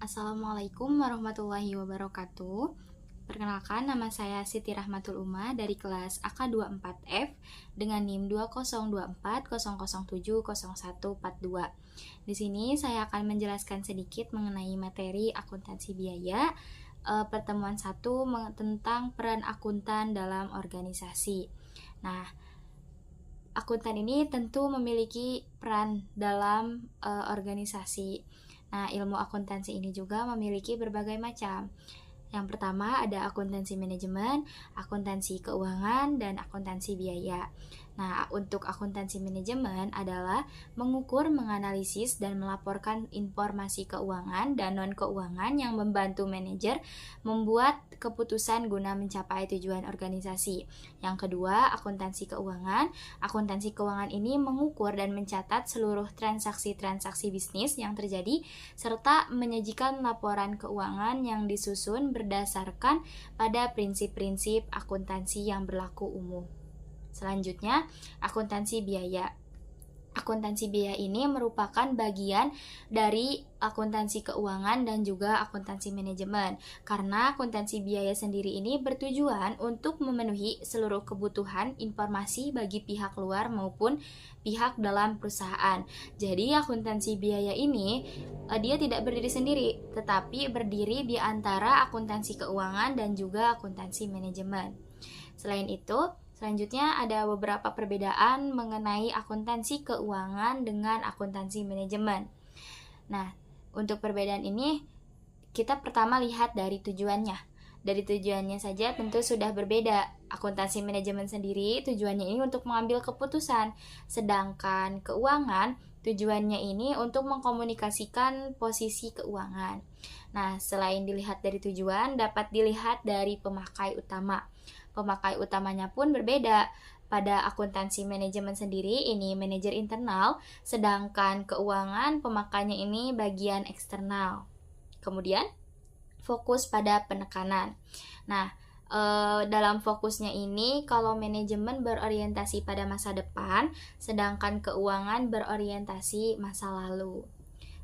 Assalamualaikum warahmatullahi wabarakatuh. Perkenalkan, nama saya Siti Rahmatul Uma dari kelas AK24F dengan NIM 202400700142. Di sini saya akan menjelaskan sedikit mengenai materi akuntansi biaya. Pertemuan 1 tentang peran akuntan dalam organisasi. Nah, akuntan ini tentu memiliki peran dalam organisasi. Nah, ilmu akuntansi ini juga memiliki berbagai macam. Yang pertama ada akuntansi manajemen, akuntansi keuangan, dan akuntansi biaya. Nah, untuk akuntansi manajemen adalah mengukur, menganalisis, dan melaporkan informasi keuangan dan non-keuangan yang membantu manajer membuat keputusan guna mencapai tujuan organisasi. Yang kedua, akuntansi keuangan. Akuntansi keuangan ini mengukur dan mencatat seluruh transaksi-transaksi bisnis yang terjadi, serta menyajikan laporan keuangan yang disusun berdasarkan pada prinsip-prinsip akuntansi yang berlaku umum. Selanjutnya, akuntansi biaya. Akuntansi biaya ini merupakan bagian dari akuntansi keuangan dan juga akuntansi manajemen. Karena akuntansi biaya sendiri ini bertujuan untuk memenuhi seluruh kebutuhan informasi bagi pihak luar maupun pihak dalam perusahaan. Jadi akuntansi biaya ini dia tidak berdiri sendiri, tetapi berdiri di antara akuntansi keuangan dan juga akuntansi manajemen. Selain itu, selanjutnya ada beberapa perbedaan mengenai akuntansi keuangan dengan akuntansi manajemen. Nah, untuk perbedaan ini kita pertama lihat dari tujuannya. Dari tujuannya saja tentu sudah berbeda. Akuntansi manajemen sendiri tujuannya ini untuk mengambil keputusan, sedangkan keuangan tujuannya ini untuk mengkomunikasikan posisi keuangan. Nah, selain dilihat dari tujuan, dapat dilihat dari pemakai utama. Pemakai utamanya pun berbeda. Pada akuntansi manajemen sendiri ini manajer internal, sedangkan keuangan pemakainya ini bagian eksternal. Kemudian fokus pada penekanan. Nah, dalam fokusnya ini kalau manajemen berorientasi pada masa depan, sedangkan keuangan berorientasi masa lalu.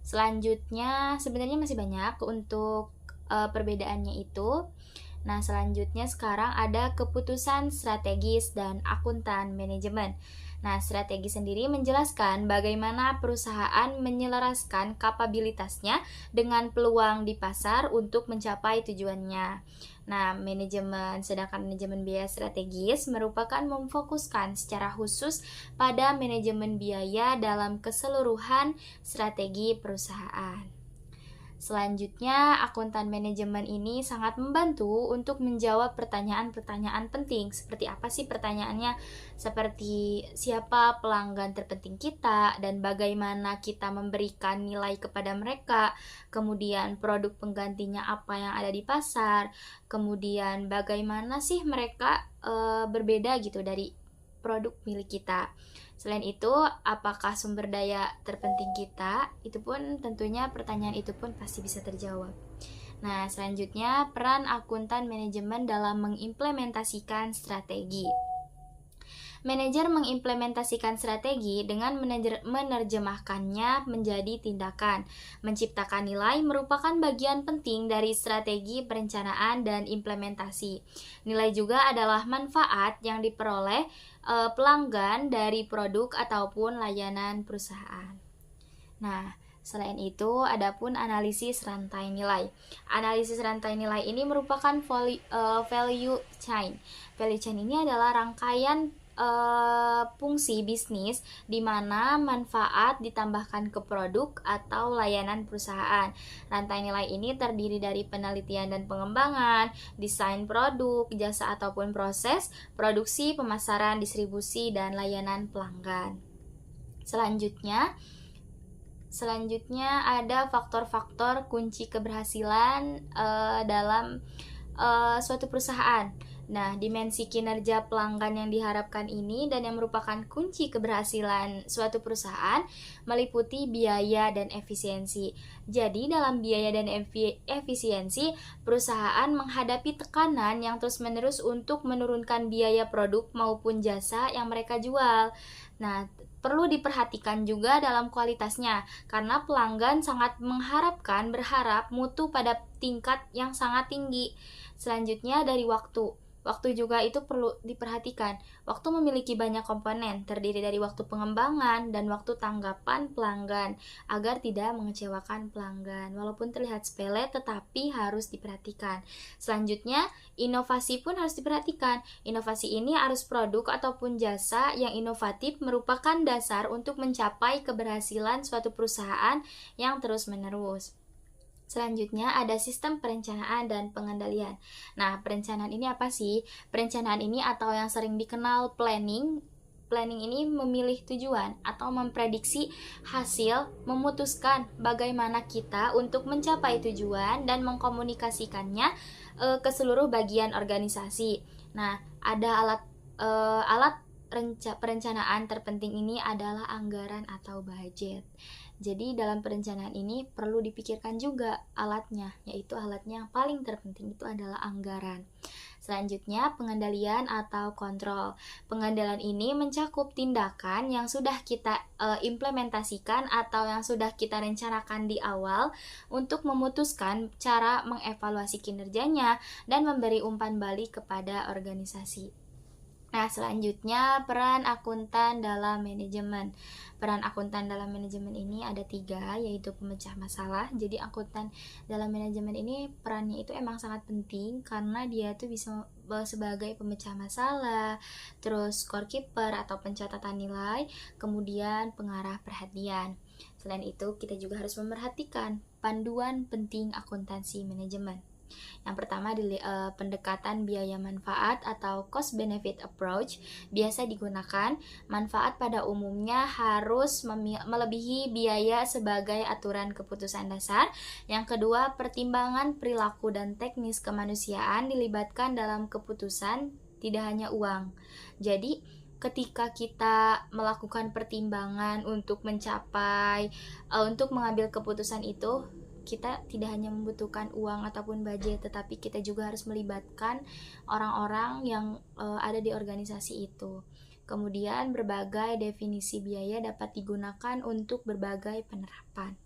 Selanjutnya sebenarnya masih banyak untuk perbedaannya itu. Nah, selanjutnya sekarang ada keputusan strategis dan akuntan manajemen. Nah, strategi sendiri menjelaskan bagaimana perusahaan menyelaraskan kapabilitasnya dengan peluang di pasar untuk mencapai tujuannya. Nah, sedangkan manajemen biaya strategis merupakan memfokuskan secara khusus pada manajemen biaya dalam keseluruhan strategi perusahaan. Selanjutnya, akuntan manajemen ini sangat membantu untuk menjawab pertanyaan-pertanyaan penting. Seperti apa sih pertanyaannya? Seperti siapa pelanggan terpenting kita dan bagaimana kita memberikan nilai kepada mereka. Kemudian produk penggantinya apa yang ada di pasar. Kemudian bagaimana sih mereka berbeda gitu dari produk milik kita. Selain itu, apakah sumber daya terpenting kita? Itu pun tentunya pertanyaan itu pun pasti bisa terjawab. Nah, selanjutnya peran akuntan manajemen dalam mengimplementasikan strategi. Manajer mengimplementasikan strategi dengan menerjemahkannya menjadi tindakan. Menciptakan nilai merupakan bagian penting dari strategi perencanaan dan implementasi. Nilai juga adalah manfaat yang diperoleh pelanggan dari produk ataupun layanan perusahaan. Nah, selain itu, adapun analisis rantai nilai. Analisis rantai nilai ini merupakan value chain. Value chain ini adalah rangkaian fungsi bisnis di mana manfaat ditambahkan ke produk atau layanan perusahaan. Rantai nilai ini terdiri dari penelitian dan pengembangan, desain produk, jasa ataupun proses, produksi, pemasaran, distribusi, dan layanan pelanggan. Selanjutnya ada faktor-faktor kunci keberhasilan dalam suatu perusahaan. Nah, dimensi kinerja pelanggan yang diharapkan ini dan yang merupakan kunci keberhasilan suatu perusahaan meliputi biaya dan efisiensi. Jadi, dalam biaya dan efisiensi, perusahaan menghadapi tekanan yang terus-menerus untuk menurunkan biaya produk maupun jasa yang mereka jual. Nah, perlu diperhatikan juga dalam kualitasnya, karena pelanggan sangat berharap mutu pada tingkat yang sangat tinggi. Selanjutnya dari waktu. Waktu juga itu perlu diperhatikan. Waktu memiliki banyak komponen, terdiri dari waktu pengembangan dan waktu tanggapan pelanggan, agar tidak mengecewakan pelanggan. Walaupun terlihat sepele, tetapi harus diperhatikan. Selanjutnya, inovasi pun harus diperhatikan. Inovasi ini harus produk ataupun jasa yang inovatif merupakan dasar untuk mencapai keberhasilan suatu perusahaan yang terus-menerus. Selanjutnya ada sistem perencanaan dan pengendalian. Nah, perencanaan ini apa sih? Perencanaan ini atau yang sering dikenal planning. Planning ini memilih tujuan atau memprediksi hasil, memutuskan bagaimana kita untuk mencapai tujuan dan mengkomunikasikannya ke seluruh bagian organisasi. Nah, ada alat perencanaan terpenting ini adalah anggaran atau budget. Jadi dalam perencanaan ini perlu dipikirkan juga alatnya, yaitu alatnya yang paling terpenting itu adalah anggaran. Selanjutnya, pengendalian atau kontrol. Pengendalian ini mencakup tindakan yang sudah kita implementasikan atau yang sudah kita rencanakan di awal untuk memutuskan cara mengevaluasi kinerjanya dan memberi umpan balik kepada organisasi. Nah, selanjutnya peran akuntan dalam manajemen. Peran akuntan dalam manajemen ini ada 3, yaitu pemecah masalah. Jadi akuntan dalam manajemen ini perannya itu emang sangat penting karena dia tuh bisa sebagai pemecah masalah, terus scorekeeper atau pencatatan nilai, kemudian pengarah perhatian. Selain itu, kita juga harus memerhatikan panduan penting akuntansi manajemen. Yang pertama, pendekatan biaya manfaat atau cost benefit approach biasa digunakan. Manfaat pada umumnya harus melebihi biaya sebagai aturan keputusan dasar. Yang kedua, pertimbangan perilaku dan teknis kemanusiaan dilibatkan dalam keputusan, tidak hanya uang. Jadi ketika kita melakukan pertimbangan untuk untuk mengambil keputusan itu, kita tidak hanya membutuhkan uang ataupun budget, tetapi kita juga harus melibatkan orang-orang yang ada di organisasi itu. Kemudian berbagai definisi biaya dapat digunakan untuk berbagai penerapan.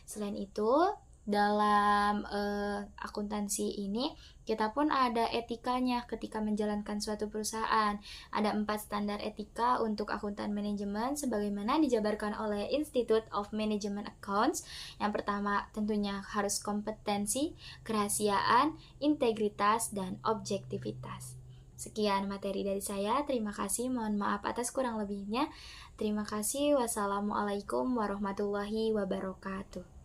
Selain itu, dalam akuntansi ini kita pun ada etikanya ketika menjalankan suatu perusahaan. Ada 4 standar etika untuk akuntan manajemen sebagaimana dijabarkan oleh Institute of Management Accounts. Yang pertama tentunya harus kompetensi, kerahasiaan, integritas, dan objektivitas. Sekian materi dari saya. Terima kasih. Mohon maaf atas kurang lebihnya. Terima kasih. Wassalamualaikum warahmatullahi wabarakatuh.